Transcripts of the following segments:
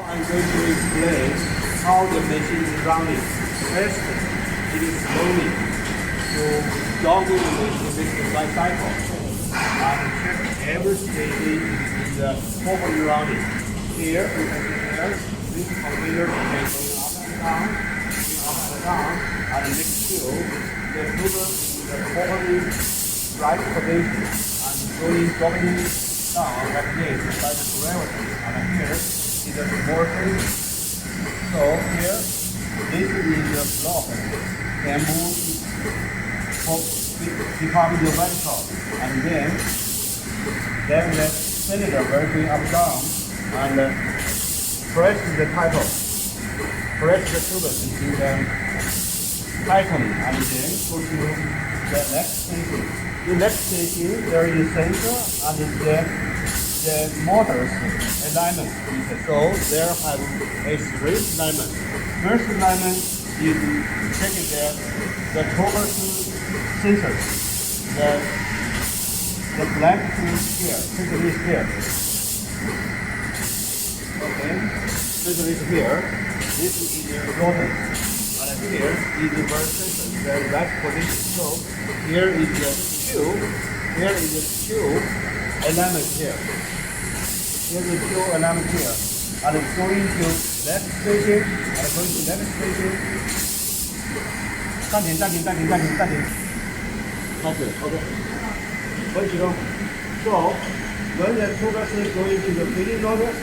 I'm going to explain how the machine is running. First, it is slowly to juggle the machine with the life cycle. And check every stage is properly running. Here, you can see here, this conveyor is going up and down, and next to the sugar is properly right position and slowly dropping down like this by the gravity. And here is a small thing. So here, this is the block and move become the vertical, and then the cylinder will be up down and press the title, press the tubes into the tighten, and then go to the next station. The next station there is a sensor and the motors alignment. So there has a three alignment. First alignment is checking the total sensors. The blank here, sensor is here. Okay, sensor is here. This is the rotor, and here is the bird sensor, the right position. So here is the tube, here is the tube alignment here. Here is the tube alignment here, and it's going to left station, and going to left station. 暂停。Okay. 可以启动。So, when the tube is going to the filling rotor, at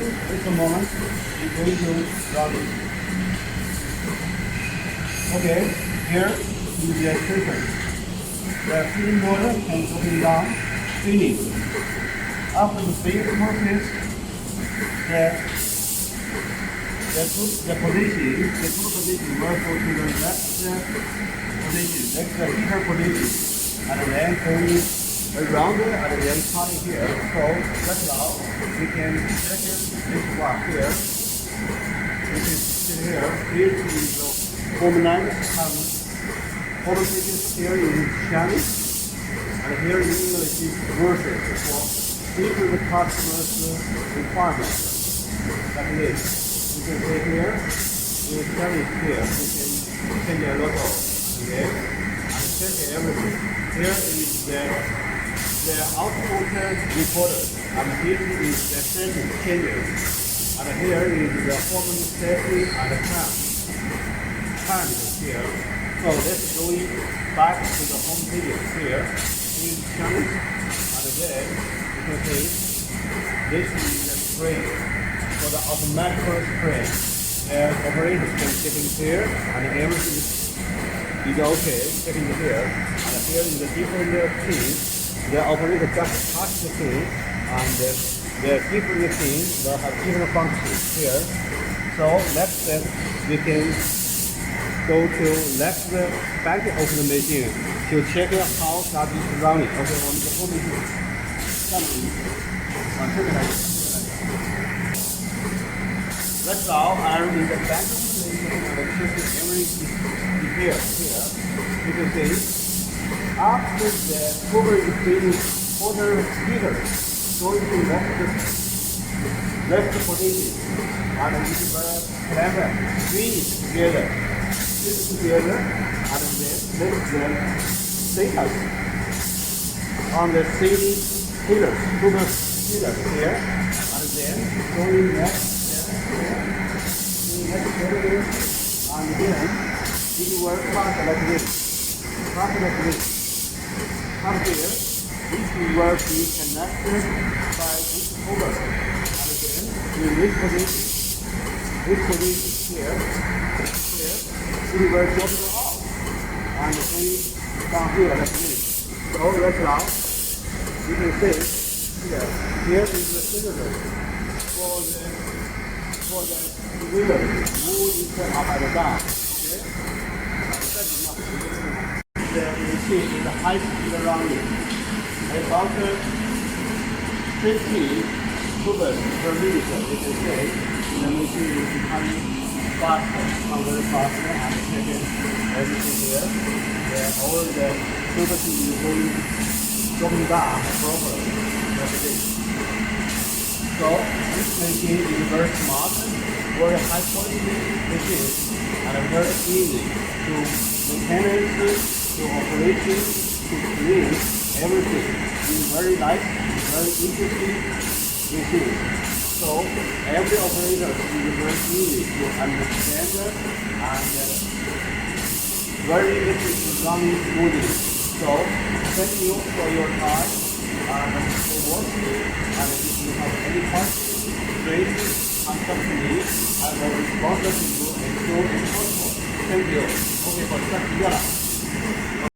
the moment, it's going to run it. Okay, here is the filter. The filling rotor can open down, filling. After the filling process, the two position will go to the left position, that's the heater position, and then going around it and then cutting here. So that's now we can check this one here. We can see here. Here is the home line have home stations here in Chinese, and here in English is version for different customers' requirements. Like this. You can see here, in Chinese here, you can change the logo, okay, and check everything. Here is the output recorder, and this is the setting changes, and here is the hormone safety and the time here. So let's go back to the home page here in Chinese, and then you can see this is the spring. For the automatic spray, the operator can check in here, and everything is okay, checking here. And here is the different pins. The operator just touch the pin, and the different pins will have different functions here. So next step, we can go to left the back of the machine to check how that is running. Okay, on the whole machine. That's all. I'm in the back of the machine and checking everything here. You can see after the cover is finished, water heater going to left position, and it will clamp finish together, and then let them status on the CD pillars, cover pillars here, and then going next. And then it will cut like this. Cut here. This will be connected by this cover. And then in this position here, it will drop it off. And then down here like this. So right now, you can see here is the cylinder for the wheel move it up and down. Okay? The machine is high speed running. About 50 tubes per minute, you can say. The machine is becoming faster, very faster, and checking everything here. All the tubes is going dropping down properly. So this machine is very smart. very high quality machine and very easy to maintenance, to operation, to clean everything. It's very nice, very interesting machine. So every operator is very easy to understand and very easy to run smoothly. So thank you for your time and for watching. And if you have any questions, please contact me. I will respond to you.